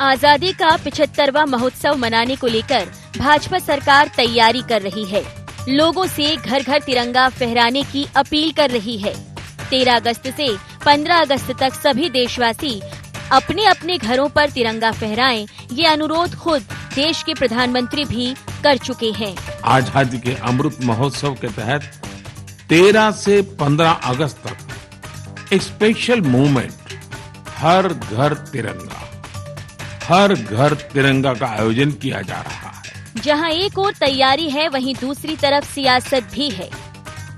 आजादी का 75वां महोत्सव मनाने को लेकर भाजपा सरकार तैयारी कर रही है। लोगों से घर घर तिरंगा फहराने की अपील कर रही है। 13 अगस्त से 15 अगस्त तक सभी देशवासी अपने अपने घरों पर तिरंगा फहराएं, ये अनुरोध खुद देश के प्रधानमंत्री भी कर चुके हैं। आजादी के अमृत महोत्सव के तहत 13 से 15 अगस्त तक एक स्पेशल मूवमेंट हर घर तिरंगा का आयोजन किया जा रहा है। जहां एक ओर तैयारी है, वहीं दूसरी तरफ सियासत भी है।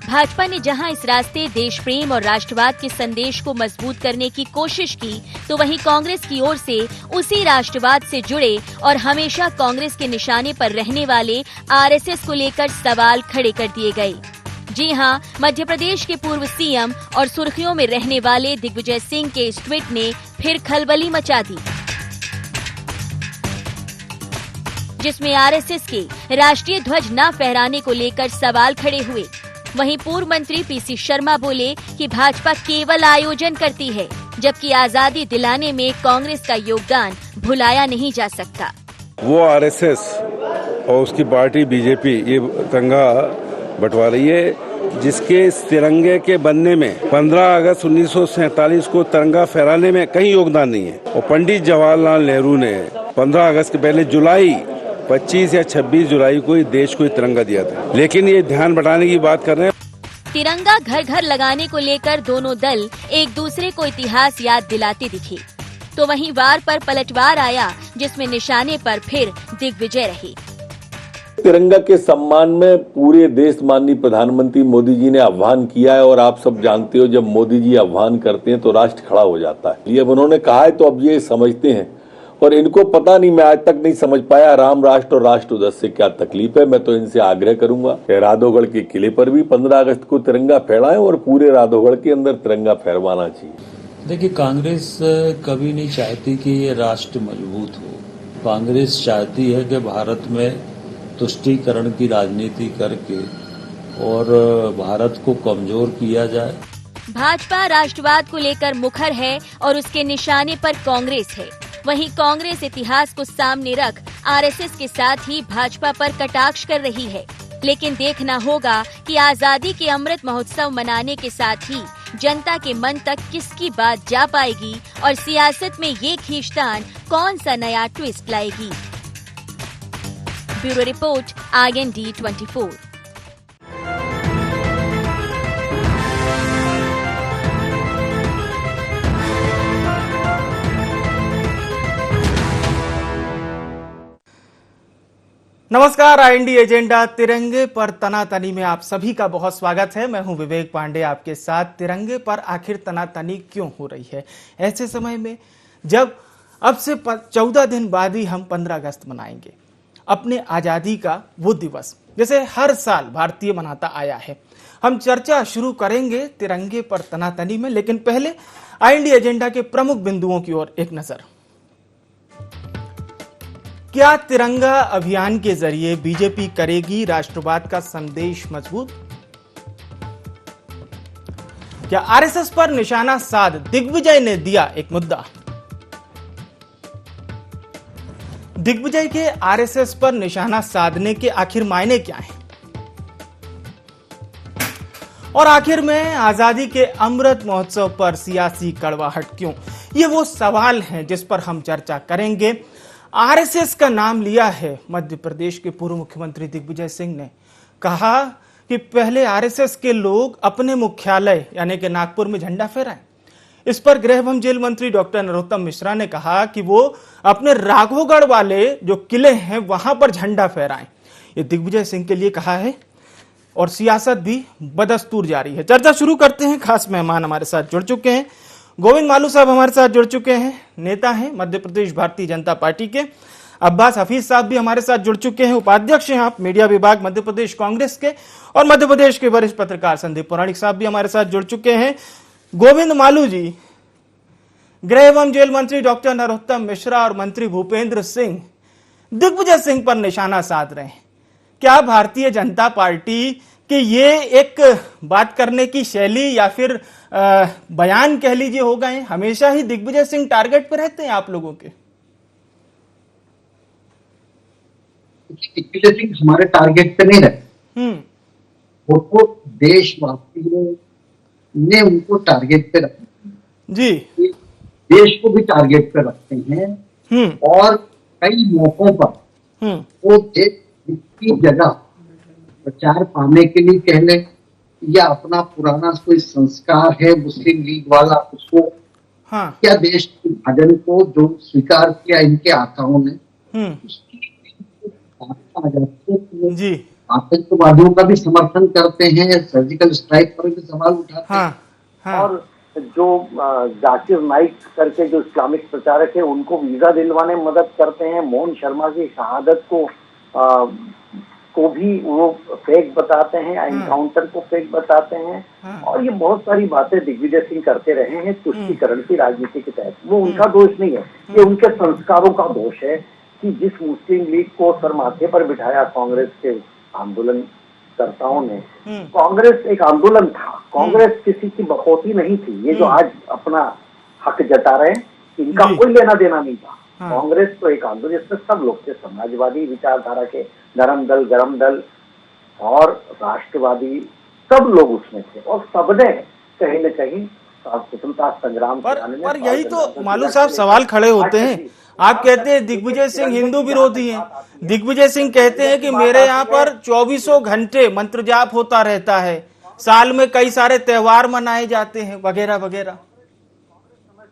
भाजपा ने जहां इस रास्ते देश प्रेम और राष्ट्रवाद के संदेश को मजबूत करने की कोशिश की, तो वहीं कांग्रेस की ओर से उसी राष्ट्रवाद से जुड़े और हमेशा कांग्रेस के निशाने पर रहने वाले आरएसएस को लेकर सवाल खड़े कर दिए गए। जी हां, मध्य प्रदेश के पूर्व सीएम और सुर्खियों में रहने वाले दिग्विजय सिंह के इस ट्वीट ने फिर खलबली मचा दी, जिसमें आरएसएस के राष्ट्रीय ध्वज न फहराने को लेकर सवाल खड़े हुए। वहीं पूर्व मंत्री पीसी शर्मा बोले कि भाजपा केवल आयोजन करती है, जबकि आजादी दिलाने में कांग्रेस का योगदान भुलाया नहीं जा सकता। वो आरएसएस और उसकी पार्टी बीजेपी ये तिरंगा बंटवा रही है, जिसके इस तिरंगे के बनने में 15 अगस्त 1947 को तिरंगा फहराने में कहीं योगदान नहीं है। और पंडित जवाहरलाल नेहरू ने 15 अगस्त के पहले जुलाई 25 या 26 जुलाई को देश को तिरंगा दिया था, लेकिन ये ध्यान बटाने की बात कर रहे हैं। तिरंगा घर घर लगाने को लेकर दोनों दल एक दूसरे को इतिहास याद दिलाते दिखे, तो वहीं वार पर पलटवार आया, जिसमें निशाने पर फिर दिग्विजय रही। तिरंगा के सम्मान में पूरे देश माननीय प्रधानमंत्री मोदी जी ने आह्वान किया है, और आप सब जानते हो जब मोदी जी आह्वान करते हैं तो राष्ट्र खड़ा हो जाता है। ये उन्होंने कहा है तो अब ये समझते हैं, और इनको पता नहीं, मैं आज तक नहीं समझ पाया राम राष्ट्र और राष्ट्र से क्या तकलीफ है। मैं तो इनसे आग्रह करूंगा कि राधोगढ़ के किले पर भी 15 अगस्त को तिरंगा फहराएं और पूरे राधोगढ़ के अंदर तिरंगा फहरवाना चाहिए। देखिए, कांग्रेस कभी नहीं चाहती कि ये राष्ट्र मजबूत हो। कांग्रेस चाहती है कि भारत में तुष्टीकरण की राजनीति करके और भारत को कमजोर किया जाए। भाजपा राष्ट्रवाद को लेकर मुखर है और उसके निशाने पर कांग्रेस है। वहीं कांग्रेस इतिहास को सामने रख आरएसएस के साथ ही भाजपा पर कटाक्ष कर रही है। लेकिन देखना होगा कि आजादी के अमृत महोत्सव मनाने के साथ ही जनता के मन तक किसकी बात जा पाएगी और सियासत में ये खींचतान कौन सा नया ट्विस्ट लाएगी। Bureau report, IND 24। नमस्कार, IND एजेंडा तिरंगे पर तनातनी में आप सभी का बहुत स्वागत है। मैं हूं विवेक पांडे आपके साथ। तिरंगे पर आखिर तनातनी क्यों हो रही है ऐसे समय में, जब अब से 14 दिन बाद ही हम 15 अगस्त मनाएंगे, अपने आजादी का वो दिवस जैसे हर साल भारतीय मनाता आया है। हम चर्चा शुरू करेंगे तिरंगे पर तनातनी में, लेकिन पहले IND एजेंडा के प्रमुख बिंदुओं की ओर एक नजर। क्या तिरंगा अभियान के जरिए बीजेपी करेगी राष्ट्रवाद का संदेश मजबूत? क्या आरएसएस पर निशाना साध दिग्विजय ने दिया एक मुद्दा? दिग्विजय के आरएसएस पर निशाना साधने के आखिर मायने क्या हैं? और आखिर में आजादी के अमृत महोत्सव पर सियासी कड़वाहट क्यों? ये वो सवाल हैं जिस पर हम चर्चा करेंगे। आरएसएस का नाम लिया है मध्य प्रदेश के पूर्व मुख्यमंत्री दिग्विजय सिंह ने। कहा कि पहले आरएसएस के लोग अपने मुख्यालय यानी कि नागपुर में झंडा फहराएं। इस पर गृह एवं जेल मंत्री डॉक्टर नरोत्तम मिश्रा ने कहा कि वो अपने राघवगढ़ वाले जो किले हैं वहां पर झंडा फहराएं। ये दिग्विजय सिंह के लिए कहा है, और सियासत भी बदस्तूर जारी है। चर्चा शुरू करते हैं। खास मेहमान हमारे साथ जुड़ चुके हैं। गोविंद मालू साहब हमारे साथ जुड़ चुके हैं, नेता हैं मध्य प्रदेश भारतीय जनता पार्टी के। अब्बास हफीज साहब भी हमारे साथ जुड़ चुके हैं, उपाध्यक्ष हैं आप मीडिया विभाग मध्य प्रदेश कांग्रेस के। और मध्य प्रदेश के वरिष्ठ पत्रकार संदीप पुराणिक साहब भी हमारे साथ जुड़ चुके हैं। गोविंद मालू जी, गृह एवं जेल मंत्री डॉक्टर नरोत्तम मिश्रा और मंत्री भूपेंद्र सिंह दिग्विजय सिंह पर निशाना साध रहे हैं। क्या भारतीय जनता पार्टी कि ये एक बात करने की शैली या फिर बयान कह लीजिए हो गए, हमेशा ही दिग्विजय सिंह टारगेट पर रहते हैं आप लोगों के? दिग्विजय हमारे टारगेट पे नहीं रहे, वो देशवासियों ने उनको टारगेट पे रखा जी, देश को भी टारगेट पे रखते हैं और कई मौकों पर वो देश की जगह प्रचार पाने के लिए कह ले या अपना पुराना कोई संस्कार है मुस्लिम लीग वाला उसको या देश के विभाजन को जो स्वीकार किया इनके आकाओं ने जी, आतंकवादियों का भी समर्थन करते हैं, सर्जिकल स्ट्राइक पर भी सवाल उठाते हैं और जो जाकिर नाइक करके जो इस्लामिक प्रचारक है उनको वीजा दिलवाने में मदद करते हैं। मोहन शर्मा की शहादत को भी वो फेक बताते हैं, एनकाउंटर को फेक बताते हैं और ये बहुत सारी बातें दिग्विजय सिंह करते रहे हैं तुष्टीकरण की राजनीति के तहत। वो उनका दोष नहीं है, ये उनके संस्कारों का दोष है कि जिस मुस्लिम लीग को सर माथे पर बिठाया कांग्रेस के आंदोलनकर्ताओं ने, कांग्रेस एक आंदोलन था, कांग्रेस किसी की बकौती नहीं थी। ये जो आज अपना हक जता रहे हैं इनका कोई लेना देना नहीं था। कांग्रेस तो एक आंदोलन जिसमें सब लोग थे, समाजवादी विचारधारा के धर्म दल, गरम दल और राष्ट्रवादी सब लोग उसमें थे और सबने कहीं न कहीं स्वतंत्रता संग्राम पर यही तो मालू साहब सवाल खड़े होते हैं। आप कहते हैं दिग्विजय सिंह हिंदू विरोधी हैं, दिग्विजय सिंह कहते हैं कि मेरे यहाँ पर 24 घंटे मंत्र जाप होता रहता है, साल में कई सारे त्योहार मनाए जाते हैं वगैरह वगैरह।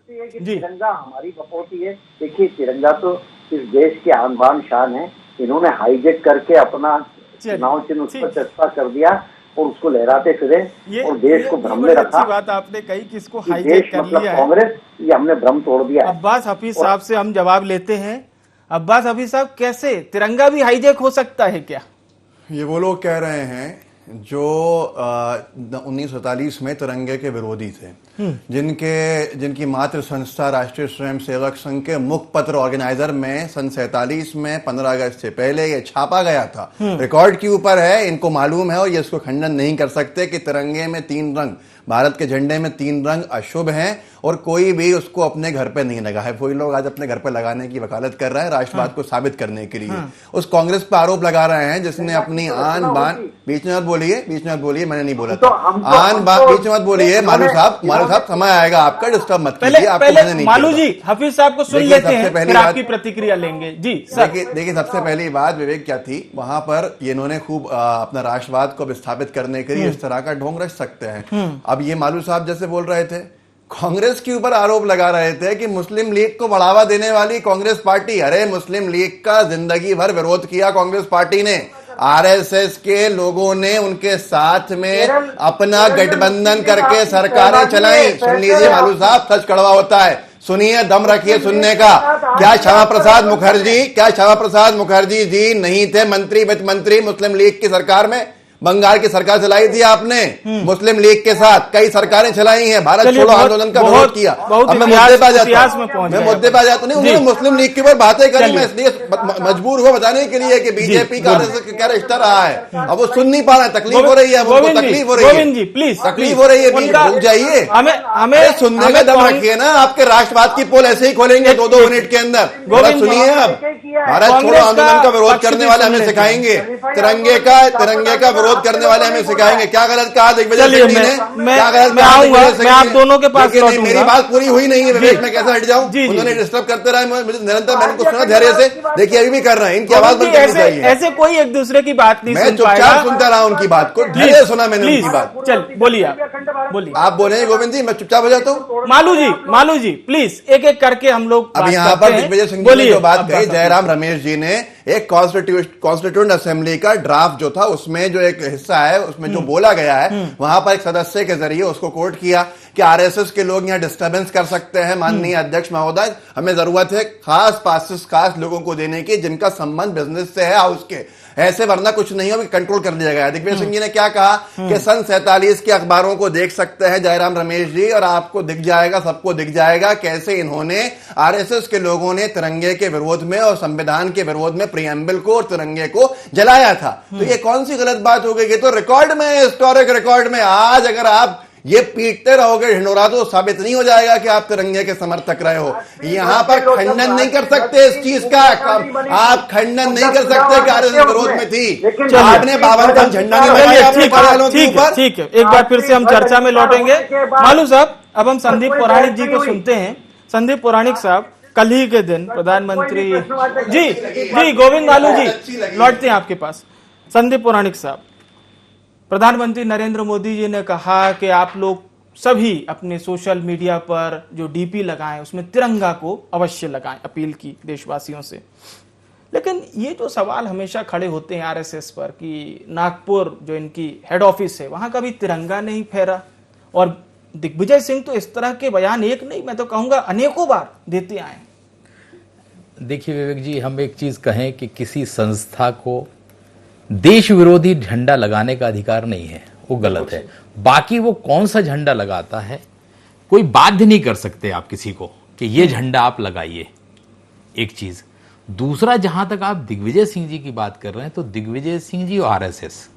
तिरंगा हमारी बकौती है। देखिए तिरंगा तो इस देश की आन बान शान है, इन्होंने हाईजेक करके अपना चुनाव चिन्ह उस पर चस्पा कर दिया और उसको लहराते फिरे और देश को भ्रम में रखा। अच्छी बात आपने कही, किसको हाईजेक कर लिया है कांग्रेस, ये हमने भ्रम तोड़ दिया। अब्बास हफीज साहब से हम जवाब लेते हैं। अब्बास हफीज साहब, कैसे तिरंगा भी हाईजेक हो सकता है क्या? ये वो लोग कह रहे हैं जो 1947 में तिरंगे के विरोधी थे, जिनकी मातृ संस्था राष्ट्रीय स्वयंसेवक संघ के मुखपत्र ऑर्गेनाइजर में सन 47 में 15 अगस्त से पहले ये छापा गया था, रिकॉर्ड के ऊपर है, इनको मालूम है और ये इसको खंडन नहीं कर सकते कि तिरंगे में 3 रंग, भारत के झंडे में 3 रंग अशुभ हैं और कोई भी उसको अपने घर पे नहीं लगा है। वही लोग आज अपने घर पे लगाने की वकालत कर रहे हैं राष्ट्रवाद को साबित करने के लिए। उस कांग्रेस पर आरोप लगा रहे हैं जिसने अपनी आन बान, बीच में मत बोलिए, मैंने नहीं बोला था, आन बान बीच में मत बोलिए। मालू साहब समय आएगा आपका, डिस्टर्ब मत कीजिए। आपको मालू जी हफीज साहब को सुन लेते हैं, फिर आपकी प्रतिक्रिया लेंगे। जी देखिए सबसे पहली बात विवेक क्या थी, वहां पर ये इन्होंने खूब अपना राष्ट्रवाद को विस्थापित करने के लिए इस तरह का ढोंग रच सकते हैं। अब ये मालू साहब जैसे बोल रहे थे, कांग्रेस के ऊपर आरोप लगा रहे थे कि मुस्लिम लीग को बढ़ावा देने वाली कांग्रेस पार्टी, अरे मुस्लिम लीग का जिंदगी भर विरोध किया कांग्रेस पार्टी ने, आरएसएस के लोगों ने उनके साथ में अपना गठबंधन करके सरकारें चलाई। सुन लीजिए मालू साहब, सच कड़वा होता है, सुनिए, दम रखिए सुनने का। क्या श्यामा प्रसाद मुखर्जी जी नहीं थे मंत्री, वित्त मंत्री मुस्लिम लीग की सरकार में? बंगाल की सरकार चलाई थी आपने मुस्लिम लीग के साथ, कई सरकारें चलाई हैं, भारत छोड़ो आंदोलन का विरोध किया। अब मैं मुद्दे पे आ जाता हूँ, उन्होंने मुस्लिम लीग के ऊपर बातें करी, मैं इसलिए मजबूर हुआ बताने के लिए कि बीजेपी का आरएसएस का क्या रिश्ता रहा है। अब वो सुन नहीं पा रहे, तकलीफ हो रही है, उनको तकलीफ हो रही है, रुक जाइए, हमें सुनने में दम रखिए ना। आपके राष्ट्रवाद की पोल ऐसे ही खोलेंगे 2-2 मिनट के अंदर। सुनिए, अब भारत छोड़ो आंदोलन का विरोध करने वाले हमें सिखाएंगे, तिरंगे का विरोध करने वाले हमें सिखाएंगे। क्या गलत कहा दिग्विजय सिंह जी ने? क्या गलत कहा? मैं आप दोनों के पास लौटूंगा। मेरी बात पूरी हुई नहीं है विवेक, मैं कैसे हट जाऊं? उन्होंने डिस्टर्ब करते रहे मुझे निरंतर, मैंने कुछ सुना धैर्य से। देखिए अभी भी कर रहे हैं, इनकी आवाज बंद करनी चाहिए। ऐसे कोई एक दूसरे की बात नहीं, मैं चुपचाप सुनता रहा उनकी बात को, धैर्य सुना मैंने उनकी बात। चल बोलिए, आप बोले गोविंद जी, मैं चुपचाप हो जाता हूँ। मालू जी प्लीज एक एक करके हम लोग। अब यहाँ पर दिग्विजय सिंह जी ने जो बात कही, जयराम रमेश जी ने एक कॉन्स्टिट्यूएंट असेंबली का ड्राफ्ट जो था उसमें जो एक हिस्सा है उसमें जो बोला गया है, वहां पर एक सदस्य के जरिए उसको कोट किया कि आरएसएस के लोग यहाँ डिस्टर्बेंस कर सकते हैं। माननीय अध्यक्ष महोदय, हमें जरूरत है खास पासेस खास लोगों को देने की जिनका संबंध बिजनेस से है, हाउस के, ऐसे वरना कुछ नहीं हो, कंट्रोल कर लिया गया। दिग्विजय सिंह जी ने क्या कहा कि सन 47 के अखबारों को देख सकते हैं जयराम रमेश जी, और आपको दिख जाएगा, सबको दिख जाएगा कैसे इन्होंने आरएसएस के लोगों ने तिरंगे के विरोध में और संविधान के विरोध में प्रियम्बल को और तिरंगे को जलाया था। तो ये कौन सी गलत बात हो गई? तो रिकॉर्ड में, हिस्टोरिक रिकॉर्ड में, आज अगर आप ये पीटते रहोगे ढिंढोरा तो साबित नहीं हो जाएगा कि आप तिरंगे के समर्थक रहे हो। यहाँ पर खंडन नहीं कर सकते इस चीज का, आप खंडन नहीं कर सकते कि आरएसएस विरोध में थी। आपने 52 का झंडा नहीं लगाया अपने कार्यालयों के ऊपर। ठीक है, एक बार फिर से हम चर्चा में लौटेंगे। मालू साहब, अब हम संदीप पौराणिक जी को सुनते हैं। संदीप पौराणिक साहब, कल ही के दिन प्रधानमंत्री जी गोविंद मालू जी लौटते हैं आपके पास। संदीप पौराणिक साहब, प्रधानमंत्री नरेंद्र मोदी जी ने कहा कि आप लोग सभी अपने सोशल मीडिया पर जो डीपी लगाएं उसमें तिरंगा को अवश्य लगाएं, अपील की देशवासियों से। लेकिन ये जो सवाल हमेशा खड़े होते हैं आरएसएस पर कि नागपुर जो इनकी हेड ऑफिस है वहां कभी तिरंगा नहीं फहरा, और दिग्विजय सिंह तो इस तरह के बयान एक नहीं, मैं तो कहूंगा अनेकों बार देते आए। देखिए विवेक जी, हम एक चीज कहें कि किसी संस्था को देश विरोधी झंडा लगाने का अधिकार नहीं है, वो गलत है। बाकी वो कौन सा झंडा लगाता है, कोई बाध्य नहीं कर सकते आप किसी को कि ये झंडा आप लगाइए, एक चीज। दूसरा, जहां तक आप दिग्विजय सिंह जी की बात कर रहे हैं, तो दिग्विजय सिंह जी आरएसएस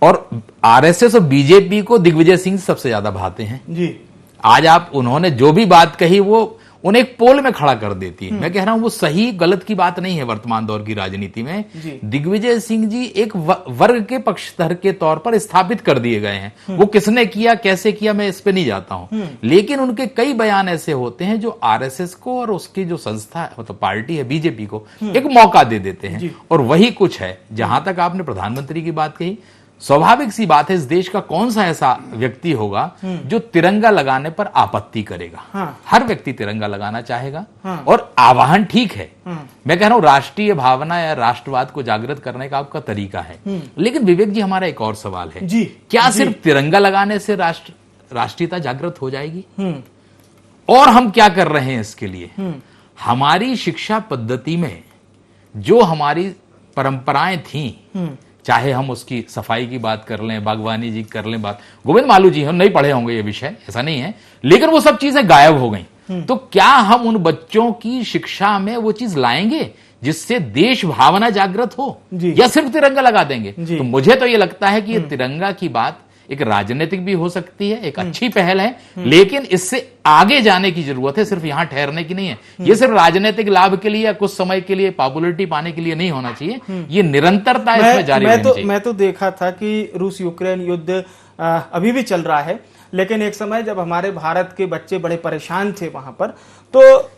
और बीजेपी को दिग्विजय सिंह सबसे ज्यादा भाते हैं जी। आज आप उन्होंने जो भी बात कही वो उन्हें एक पोल में खड़ा कर देती है। मैं कह रहा हूं वो सही गलत की बात नहीं है। वर्तमान दौर की राजनीति में दिग्विजय सिंह जी एक वर्ग के पक्षधर के तौर पर स्थापित कर दिए गए हैं। वो किसने किया, कैसे किया, मैं इस पे नहीं जाता हूं, लेकिन उनके कई बयान ऐसे होते हैं जो आरएसएस को और उसकी जो संस्था मतलब पार्टी है बीजेपी को एक मौका दे देते हैं। और वही कुछ है। जहां तक आपने प्रधानमंत्री की बात कही, स्वाभाविक सी बात है, इस देश का कौन सा ऐसा व्यक्ति होगा जो तिरंगा लगाने पर आपत्ति करेगा। हर व्यक्ति तिरंगा लगाना चाहेगा। और आवाहन ठीक है, मैं कह रहा हूं राष्ट्रीय भावना या राष्ट्रवाद को जागृत करने का आपका तरीका है। लेकिन विवेक जी, हमारा एक और सवाल है, क्या सिर्फ तिरंगा लगाने से राष्ट्रीयता जागृत हो जाएगी? और हम क्या कर रहे हैं इसके लिए? हमारी शिक्षा पद्धति में जो हमारी परंपराएं थी, चाहे हम उसकी सफाई की बात कर लें, बागवानी जी कर लें बात, गोविंद मालू जी हम नहीं पढ़े होंगे ये विषय, ऐसा नहीं है, लेकिन वो सब चीजें गायब हो गई। तो क्या हम उन बच्चों की शिक्षा में वो चीज लाएंगे जिससे देश भावना जागृत हो, या सिर्फ तिरंगा लगा देंगे? तो मुझे तो ये लगता है कि ये तिरंगा की बात एक राजनीतिक भी हो सकती है, एक अच्छी पहल है, लेकिन इससे आगे जाने की जरूरत है, सिर्फ यहां ठहरने की नहीं है। ये सिर्फ राजनीतिक लाभ के लिए या कुछ समय के लिए पॉपुलैरिटी पाने के लिए नहीं होना चाहिए, ये निरंतरता इसमें जारी रहनी चाहिए। मैं तो देखा था कि रूस यूक्रेन युद्ध अभी भी चल रहा है, लेकिन एक समय जब हमारे भारत के बच्चे बड़े परेशान थे वहां पर, तो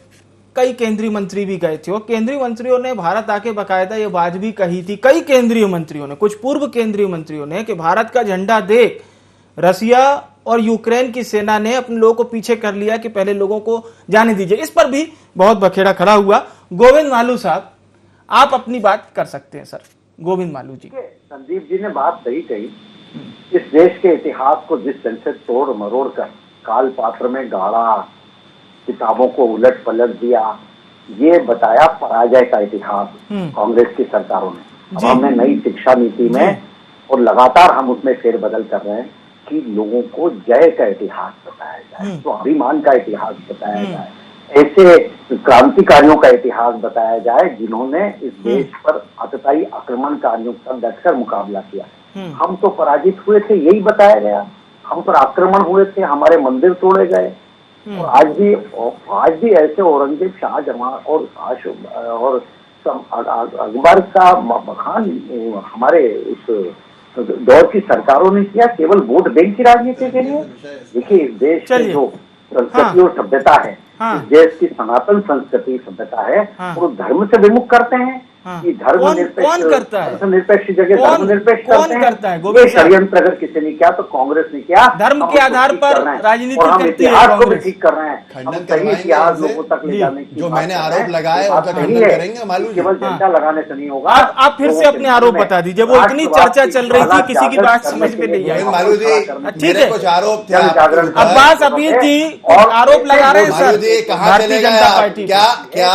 कई केंद्रीय मंत्री भी गए थे और केंद्रीय मंत्रियों ने भारत आके बाकायदा ये बात भी कही थी, कई केंद्रीय मंत्रियों ने, कुछ पूर्व केंद्रीय मंत्रियों ने, कि भारत का झंडा देख रसिया और यूक्रेन की सेना ने अपने लोगों को पीछे कर लिया कि पहले लोगों को जाने दीजिए। इस पर भी बहुत बखेड़ा खड़ा हुआ। गोविंद मालू साहब, आप अपनी बात कर सकते हैं सर। गोविंद मालू जी। संदीप जी ने बात सही कही। इस देश के इतिहास को जिस तरह से तोड़ मरोड़ कर काल पात्र में गाड़ा, किताबों को उलट पलट दिया, ये बताया पराजय का इतिहास कांग्रेस की सरकारों ने। अब हमने नई शिक्षा नीति में और लगातार हम उसमें फेरबदल कर रहे हैं कि लोगों को जय का इतिहास बताया जाए, स्वाभिमान का इतिहास बताया जाए, ऐसे क्रांतिकारियों का इतिहास बताया जाए जिन्होंने इस देश पर आतताई आक्रमणकारियों का डटकर मुकाबला किया। हम तो पराजित हुए थे, यही बताया गया। हम पर आक्रमण हुए थे, हमारे मंदिर तोड़े गए, और आज भी ऐसे औरंगजेब, शाहजहां और अकबर का बखान हमारे इस दौर की सरकारों ने किया, केवल वोट बैंक की राजनीति के लिए। देखिए, इस देश की जो संस्कृति और सभ्यता है, इस देश की सनातन संस्कृति सभ्यता है, वो धर्म से विमुख करते हैं कि कौन करता है? धर्मनिरपेक्ष जगह धर्मनिरपेक्ष करते हैं। ये षड्यंत्र अगर किसी ने किया तो कांग्रेस ने किया। धर्म के आधार पर राजनीति करती है। इतिहास को भी ठीक कर रहे हैं, हम सही इतिहास लोगों तक ले जाने की जो मैंने आरोप लगाए उसका खंडन करेंगे मालूम। केवल झंडा लगाने से नहीं होगा। आप फिर से अपने आरोप बता दीजिए। वो इतनी चर्चा चल रही थी, किसी की बात समझ में नहीं आई। मालू जी, मेरे कुछ आरोप थे। अब्बास अबीद जी आरोप लगा रहे हैं सर भारतीय जनता पार्टी। क्या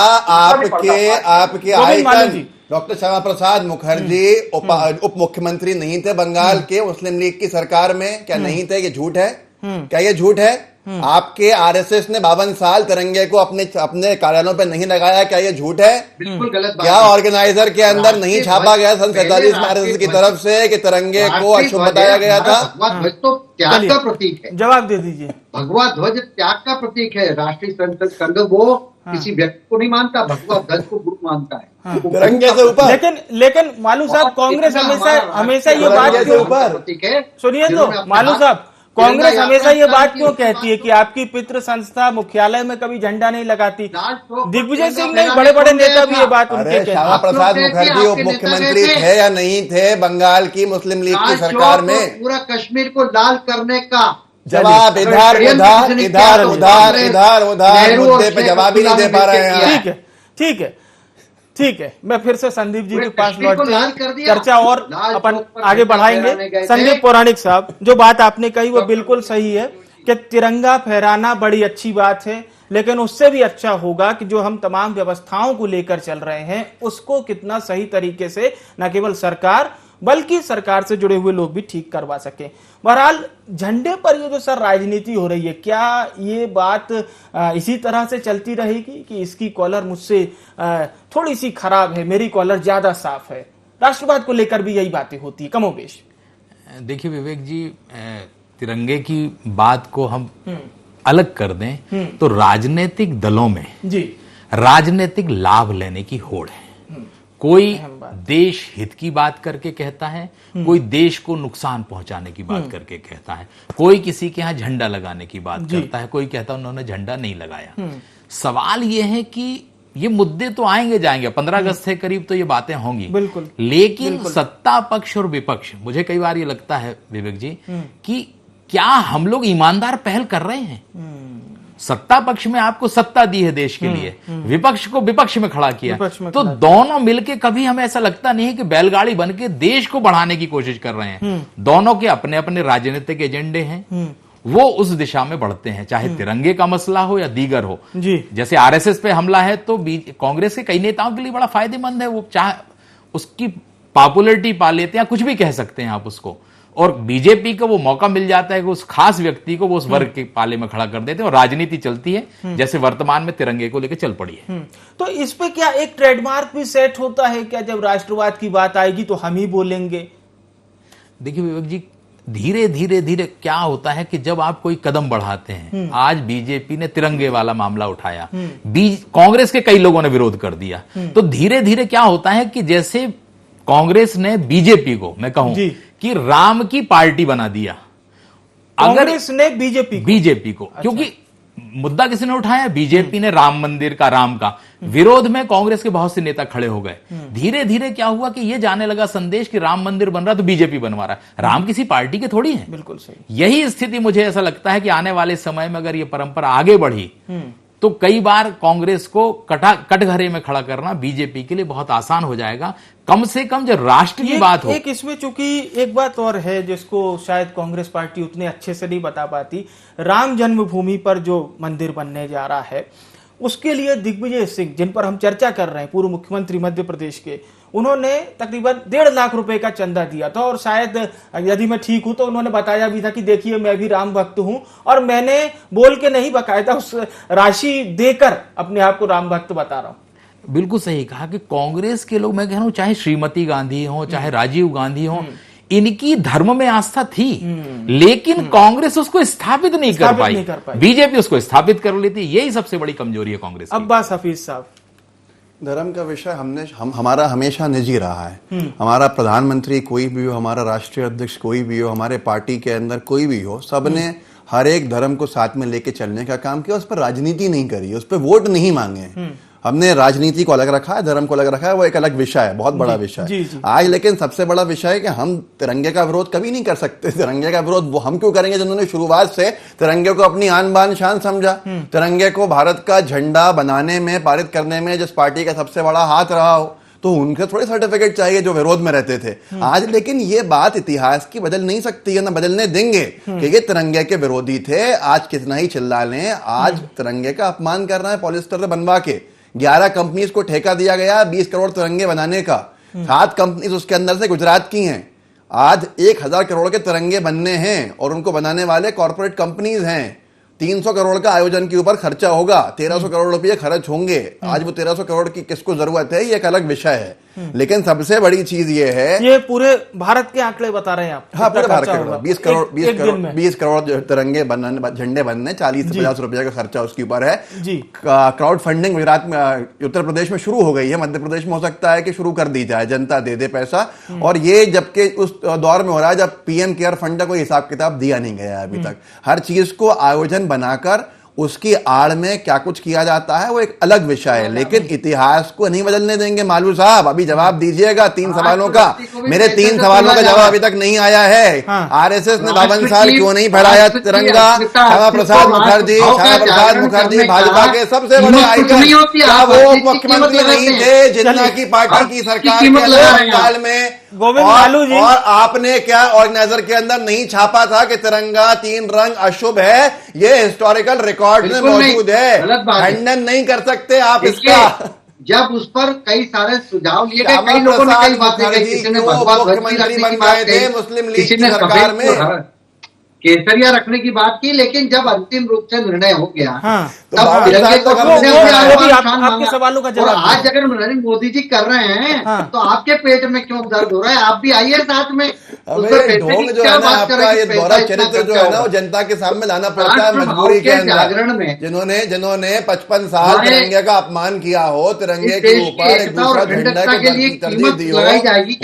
आपके आइकन डॉक्टर श्यामा प्रसाद मुखर्जी उप मुख्यमंत्री नहीं थे बंगाल के मुस्लिम लीग की सरकार में? क्या नहीं थे? ये झूठ है? क्या ये झूठ है? आपके आरएसएस ने 52 साल तिरंगे को अपने कार्यालयों पे नहीं लगाया, क्या ये झूठ है? बिल्कुल गलत बात क्या है। ऑर्गेनाइजर के अंदर नहीं छापा गया सन 47 में आरएसएस की तरफ से कि तिरंगे को अशुभ बताया गया था? भगवा ध्वज तो त्याग का प्रतीक है। जवाब दे दीजिए। भगवा ध्वज त्याग का प्रतीक है। राष्ट्रीय स्वयंसेवक संघ वो किसी व्यक्ति को नहीं मानता, भगवा ध्वज को गुरु मानता है। तिरंगे से ऊपर। लेकिन मालू साहब, कांग्रेस हमेशा ये बात क्यों, प्रतीक है। सुनिए तो मालू साहब, कांग्रेस हमेशा ये बात क्यों कहती है कि आपकी पितृ संस्था मुख्यालय में कभी झंडा नहीं लगाती? दिग्विजय सिंह नहीं, बड़े बड़े नेता भी ये बात उनके कहते हैं। श्यामा प्रसाद मुखर्जी उप मुख्यमंत्री थे या नहीं थे बंगाल की मुस्लिम लीग की सरकार में? पूरा कश्मीर को लाल करने का जवाब इधर उधर इधर उधर इधर उधर मुद्दे पे जवाब ही नहीं दे पा रहे हैं। ठीक है, मैं फिर से संदीप जी के पास लौटते हैं, चर्चा और अपन आगे बढ़ाएंगे। संदीप पौराणिक साहब, जो बात आपने कही वो बिल्कुल सही है कि तिरंगा फहराना बड़ी अच्छी बात है, लेकिन उससे भी अच्छा होगा कि जो हम तमाम व्यवस्थाओं को लेकर चल रहे हैं उसको कितना सही तरीके से न केवल सरकार बल्कि सरकार से जुड़े हुए लोग भी ठीक करवा सके। बहरहाल झंडे पर ये जो सर राजनीति हो रही है, क्या ये बात इसी तरह से चलती रहेगी कि इसकी कॉलर मुझसे थोड़ी सी खराब है, मेरी कॉलर ज्यादा साफ है? राष्ट्रवाद को लेकर भी यही बातें होती है कमोबेश। देखिए विवेक जी, तिरंगे की बात को हम अलग कर दें तो राजनीतिक दलों में जी राजनीतिक लाभ लेने की होड़ है। कोई देश हित की बात करके कहता है, कोई देश को नुकसान पहुंचाने की बात करके कहता है, कोई किसी के यहाँ झंडा लगाने की बात करता है, कोई कहता है उन्होंने झंडा नहीं लगाया। सवाल ये है कि ये मुद्दे तो आएंगे जाएंगे, 15 अगस्त के करीब तो ये बातें होंगी बिल्कुल, लेकिन सत्ता पक्ष और विपक्ष, मुझे कई बार ये लगता है विवेक जी कि क्या हम लोग ईमानदार पहल कर रहे हैं? सत्ता पक्ष में आपको सत्ता दी है देश के लिए, विपक्ष को विपक्ष में खड़ा किया, तो दोनों मिलके कभी हमें ऐसा लगता नहीं है कि बैलगाड़ी बन के देश को बढ़ाने की कोशिश कर रहे हैं। दोनों के अपने अपने राजनीतिक एजेंडे हैं, वो उस दिशा में बढ़ते हैं, चाहे तिरंगे का मसला हो या दीगर हो। जैसे आरएसएस पे हमला है तो कांग्रेस के कई नेताओं के लिए बड़ा फायदेमंद है, वो चाहे उसकी पॉपुलरिटी पा लेते हैं, कुछ भी कह सकते हैं आप उसको, और बीजेपी को वो मौका मिल जाता है कि उस खास व्यक्ति को वो उस वर्ग के पाले में खड़ा कर देते हैं और राजनीति चलती है, जैसे वर्तमान में तिरंगे को लेकर चल पड़ी है। तो इस पे क्या एक ट्रेडमार्क भी सेट होता है क्या? जब राष्ट्रवाद की बात आएगी तो हम ही बोलेंगे। देखिए विवेक जी, धीरे धीरे धीरे क्या होता है कि जब आप कोई कदम बढ़ाते हैं, आज बीजेपी ने तिरंगे वाला मामला उठाया, कांग्रेस के कई लोगों ने विरोध कर दिया, तो धीरे धीरे क्या होता है कि जैसे कांग्रेस ने बीजेपी को, मैं कहूं कि राम की पार्टी बना दिया, कांग्रेस ने बीजेपी को क्योंकि मुद्दा किसने उठाया? बीजेपी ने राम मंदिर का, राम का विरोध में कांग्रेस के बहुत से नेता खड़े हो गए। धीरे धीरे क्या हुआ कि ये जाने लगा संदेश कि राम मंदिर बन रहा तो बीजेपी बनवा रहा है, राम किसी पार्टी के थोड़ी है। बिल्कुल सही। यही स्थिति मुझे ऐसा लगता है कि आने वाले समय में अगर ये परंपरा आगे बढ़ी तो कई बार कांग्रेस को कटघरे में खड़ा करना बीजेपी के लिए बहुत आसान हो जाएगा, कम से कम जब राष्ट्र की बात हो। एक इसमें चूंकि एक बात और है जिसको शायद कांग्रेस पार्टी उतने अच्छे से नहीं बता पाती, राम जन्मभूमि पर जो मंदिर बनने जा रहा है उसके लिए दिग्विजय सिंह, जिन पर हम चर्चा कर रहे हैं, पूर्व मुख्यमंत्री मध्य प्रदेश के, उन्होंने तकरीबन 1.5 लाख रुपए का चंदा दिया था और शायद यदि मैं ठीक हूं तो उन्होंने बताया भी था कि देखिए मैं भी राम भक्त हूं और मैंने बोल के नहीं, बकायदा उस राशि देकर अपने आप को राम भक्त बता रहा हूं। बिल्कुल सही कहा कि कांग्रेस के लोग, मैं कह रहा हूं, चाहे श्रीमती गांधी हो, चाहे राजीव गांधी हो, इनकी धर्म में आस्था थी, लेकिन कांग्रेस उसको स्थापित नहीं कर पाई, बीजेपी उसको स्थापित कर लेती। यही सबसे बड़ी कमजोरी है कांग्रेस की। अब्बास हफीज साहब, धर्म का विषय हमारा हमेशा निजी रहा है। हमारा प्रधानमंत्री कोई भी हो, हमारा राष्ट्रीय अध्यक्ष कोई भी हो, हमारे पार्टी के अंदर कोई भी हो, सबने हर एक धर्म को साथ में लेके चलने का काम किया, उस पर राजनीति नहीं करी, उस पर वोट नहीं मांगे। हमने राजनीति को अलग रखा है, धर्म को अलग रखा है, वो एक अलग विषय है, बहुत बड़ा विषय है आज। लेकिन सबसे बड़ा विषय है कि हम तिरंगे का विरोध कभी नहीं कर सकते। तिरंगे का विरोध वो हम क्यों करेंगे जिन्होंने शुरुआत से तिरंगे को अपनी आन बान शान समझा, तिरंगे को भारत का झंडा बनाने में, पारित करने में जिस पार्टी का सबसे बड़ा हाथ रहा हो, तो उनके थोड़े सर्टिफिकेट चाहिए जो विरोध में रहते थे आज। लेकिन ये बात इतिहास की बदल नहीं सकती है, ना बदलने देंगे कि ये तिरंगे के विरोधी थे। आज कितना ही चिल्ला लें, आज तिरंगे का अपमान कर रहा है पॉलिस्टर से बनवा के। 11 कंपनीज को ठेका दिया गया 20 करोड़ तिरंगे बनाने का, 7 कंपनीज उसके अंदर से गुजरात की हैं। आज 1000 करोड़ के तिरंगे बनने हैं और उनको बनाने वाले कॉर्पोरेट कंपनीज हैं। 300 करोड़ का आयोजन के ऊपर खर्चा होगा, 1300 करोड़ रुपए खर्च होंगे। आज वो 1300 करोड़ की किसको जरूरत है, ये एक अलग विषय है। लेकिन सबसे बड़ी चीज ये है, ये पूरे भारत के आंकड़े बता रहे हैं आप? हाँ, पूरे भारत के 20 करोड़ तिरंगे झंडे बनने, 40 से 50 रुपए का खर्चा उसके ऊपर है जी। क्राउड फंडिंग गुजरात में, उत्तर प्रदेश में शुरू हो गई है, मध्य प्रदेश में हो सकता है कि शुरू कर दी जाए, जनता दे दे पैसा। और ये जबकि उस दौर में हो रहा है जब पीएम केयर फंड का कोई हिसाब किताब दिया नहीं गया है अभी तक। हर चीज को आयोजन बनाकर उसकी आड़ में क्या कुछ किया जाता है वो एक अलग विषय है, लेकिन इतिहास को नहीं बदलने देंगे। मालू साहब अभी जवाब दीजिएगा 3 सवालों का। मेरे 3 सवालों का जवाब अभी तक नहीं आया है। आरएसएस ने 52 साल क्यों नहीं फहराया तिरंगा? श्यामा प्रसाद मुखर्जी भाजपा के सबसे बड़े आइकन, क्या वो मुख्यमंत्री नहीं थे जिन्ना की पार्टी की सरकार के काल में? और आपने क्या ऑर्गेनाइजर के अंदर नहीं छापा था कि तिरंगा 3 रंग अशुभ है? ये हिस्टोरिकल रिकॉर्ड में मौजूद है, खंडन नहीं कर सकते आप इसका। जब उस पर कई सारे सुझाव लिए गए, कई लोगों ने कई बातें कही, किसी ने मुख्यमंत्री बन गए थे मुस्लिम लीग की सरकार में, केसरिया रखने की बात की, लेकिन जब अंतिम रूप से निर्णय हो गया तब आपके सवालों का जवाब। और आज अगर नरेंद्र मोदी जी कर रहे हैं तो आपके पेट में क्यों दर्द हो रहा है? आप भी आइए साथ में। ढोंग जो है ना आपका, ये दोहरा चरित्र जो है ना वो जनता के सामने लाना पड़ता है मजबूरी के अंदर में। जिन्होंने 55 साल तिरंगे का अपमान किया हो, तिरंगे के ऊपर एक दूसरा झंडा को तरजीह दी हो,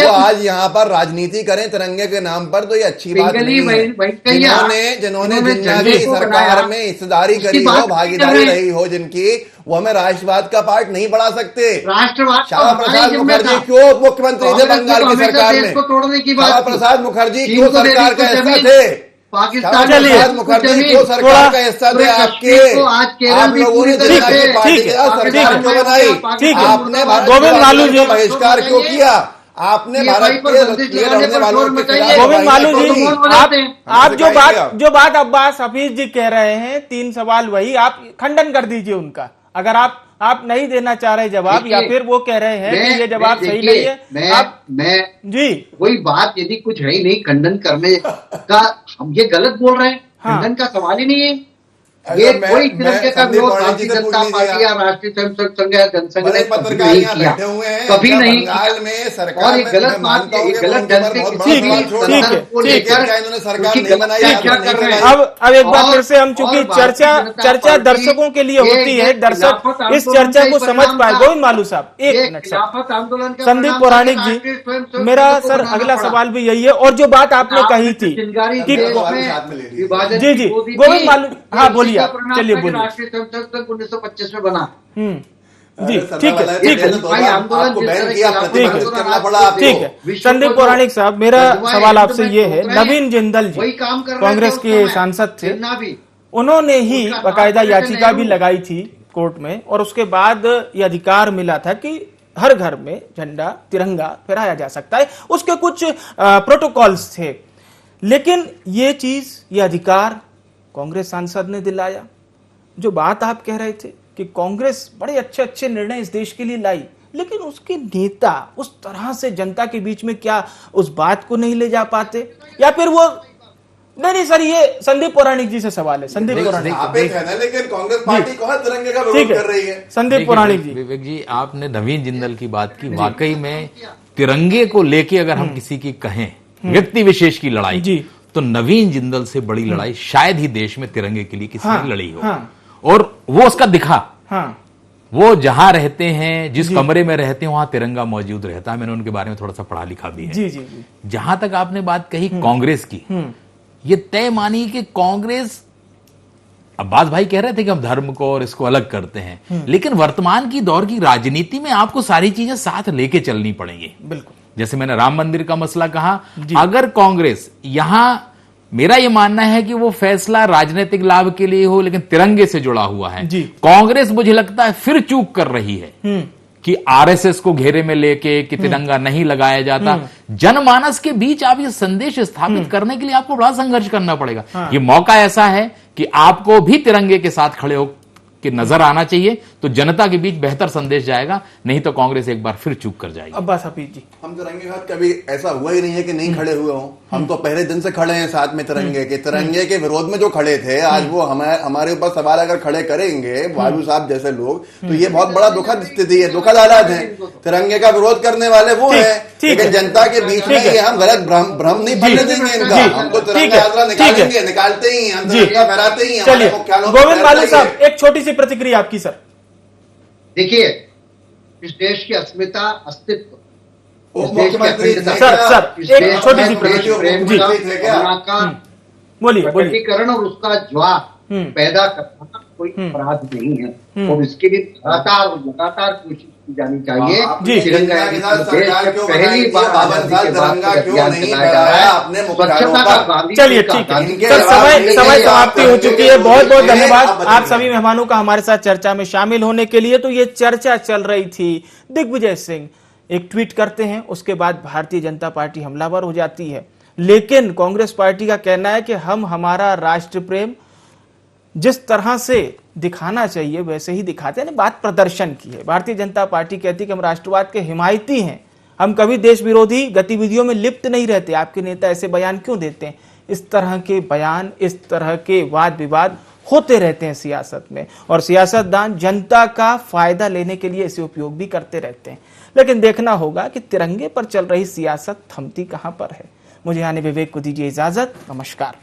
वो आज यहाँ पर राजनीति करें तिरंगे के नाम पर, तो ये अच्छी बात नहीं है। जिन्होंने जिन्ना की सरकार में हिस्सेदारी करी हो, भागीदारी रही हो जिनकी, वो हमें राष्ट्रवाद का पार्ट नहीं बढ़ा सकते। राष्ट्रवाद श्यामा प्रसाद मुखर्जी क्यों मुख्यमंत्री थे बंगाल की सरकार में? श्यामा प्रसाद मुखर्जी क्यों सरकार का हिस्सा थे? पाकिस्तान मुखर्जी क्यों सरकार का हिस्सा थे आपके? आप लोगों ने जिन्ना की पार्टी के साथ सरकार क्यों बनाई? आपने गोविंद मालू जी बहिष्कार क्यों किया? आपने भारत के रहने वालों के खिलाफ। गोविंद मालू जी, आप जो बात अब्बास हफीज जी कह रहे हैं, 3 सवाल वही, आप खंडन कर दीजिए उनका। अगर आप नहीं देना चाह रहे जवाब, या फिर वो कह रहे हैं कि ये जवाब सही नहीं है, मैं जी कोई बात यदि कुछ है ही नहीं खंडन करने का, हम ये गलत बोल रहे हैं। खंडन का सवाल ही नहीं है। ये कोई तिरंगे का विरोध भारतीय जनता पार्टी या राष्ट्रीय स्वयंसेवक संघ या जनसंघ ने नहीं किया, कभी नहीं किया। और ये गलत बात है, ये गलत जनता अब एक बार फिर से हम, चूंकि चर्चा दर्शकों के लिए होती है, दर्शक इस चर्चा को समझ पाए। गोविंद मालू साहब, एक मिनट आंदोलन। संदीप पौराणिक जी, मेरा सर अगला सवाल भी यही है। और जो बात आपने कही थी कि जी गोविंद मालू, हाँ बोलिए, चलिए बोलिए। राष्ट्रीय स्वयंसेवक संघ 1925 में बना। जी ठीक है। संदीप पौराणिक साहब, मेरा सवाल आपसे ये है, नवीन जिंदल जी कांग्रेस के सांसद थे, उन्होंने ही बाकायदा याचिका भी लगाई थी कोर्ट में, और उसके बाद ये अधिकार मिला था कि हर घर में झंडा तिरंगा फहराया जा सकता है। उसके कुछ प्रोटोकॉल्स थे, लेकिन ये अधिकार कांग्रेस सांसद ने दिलाया। जो बात आप कह रहे थे कि कांग्रेस बड़े अच्छे निर्णय इस देश के लिए लाई, लेकिन उसके नेता उस तरह से जनता के बीच में क्या उस बात को नहीं ले जा पाते, या फिर वो नहीं सर, ये संदीप पौराणिक जी से सवाल है। संदीप पौराणिक, लेकिन कांग्रेस पार्टी कौन तिरंगे का विरोध कर रही है? संदीप पौराणिक जी। विवेक जी, आपने नवीन जिंदल की बात की, वाकई में तिरंगे को लेके अगर हम किसी की कहें व्यक्ति विशेष की लड़ाई जी, तो नवीन जिंदल से बड़ी लड़ाई शायद ही देश में तिरंगे के लिए किसी ने लड़ी हो। और वो उसका दिखा। वो जहां रहते हैं, जिस कमरे में रहते हैं, वहां तिरंगा मौजूद रहता है। मैंने उनके बारे में थोड़ा सा पढ़ा लिखा भी है। जी। जहां तक आपने बात कही कांग्रेस की, ये तय मानी कि कांग्रेस, अब्बास भाई कह रहे थे कि हम धर्म को और इसको अलग करते हैं, लेकिन वर्तमान की दौर की राजनीति में आपको सारी चीजें साथ लेके चलनी पड़ेंगी। बिल्कुल। जैसे मैंने राम मंदिर का मसला कहा, अगर कांग्रेस यहां, मेरा यह मानना है कि वो फैसला राजनीतिक लाभ के लिए हो, लेकिन तिरंगे से जुड़ा हुआ है, कांग्रेस मुझे लगता है फिर चूक कर रही है कि आरएसएस को घेरे में लेके कि तिरंगा नहीं लगाया जाता। जनमानस के बीच आप ये संदेश स्थापित करने के लिए आपको बड़ा संघर्ष करना पड़ेगा। ये मौका ऐसा है कि आपको भी तिरंगे के साथ खड़े कि नजर आना चाहिए, तो जनता के बीच बेहतर संदेश जाएगा, नहीं तो कांग्रेस एक बार फिर चूक कर जाएगी। अब्बास हफीज जी, हम तिरंगे के साथ कभी ऐसा हुआ ही नहीं है कि नहीं खड़े हुए हों। हम तो पहले दिन से खड़े हैं साथ में तिरंगे के विरोध में जो खड़े थे, आज वो हमारे ऊपर सवाल अगर खड़े करेंगे बालू साहब जैसे लोग, तो ये बहुत बड़ा दुखद स्थिति है, दुखद हालात है। तिरंगे का विरोध करने वाले वो है, लेकिन जनता के बीच में ये हम गलत भ्रम नहीं फैलने देंगे इनका। हम तो तिरंगा यात्रा निकालेंगे, निकालते ही हम तिरंगा फहराते ही। चलिए गोविंद बालू साहब, एक छोटी सी प्रतिक्रिया आपकी सर। देखिए, इस देश की अस्मिता, अस्तित्व, मुख्यमंत्री सर एक छोटी सी प्रतिक्रिया, बोलिए। प्रकटीकरण और उसका ज्वार पैदा करना कोई अपराध नहीं है, और इसके लिए लगातार कोशिश की जानी चाहिए। पहली बार चलिए ठीक है सर, समय समाप्ति हो चुकी है। बहुत बहुत धन्यवाद आप सभी मेहमानों का हमारे साथ चर्चा में शामिल होने के लिए। तो ये चर्चा चल रही थी, दिग्विजय सिंह एक ट्वीट करते हैं, उसके बाद भारतीय जनता पार्टी हमलावर हो जाती है, लेकिन कांग्रेस पार्टी का कहना है कि हम हमारा राष्ट्र प्रेम जिस तरह से दिखाना चाहिए वैसे ही दिखाते हैं। बात प्रदर्शन की है। भारतीय जनता पार्टी कहती है कि हम राष्ट्रवाद के हिमायती हैं, हम कभी देश विरोधी गतिविधियों में लिप्त नहीं रहते। आपके नेता ऐसे बयान क्यों देते हैं? इस तरह के बयान, इस तरह के वाद विवाद होते रहते हैं सियासत में, और सियासतदान जनता का फायदा लेने के लिए इसे उपयोग भी करते रहते हैं। लेकिन देखना होगा कि तिरंगे पर चल रही सियासत थमती कहां पर है। मुझे यानी विवेक को दीजिए इजाजत। नमस्कार।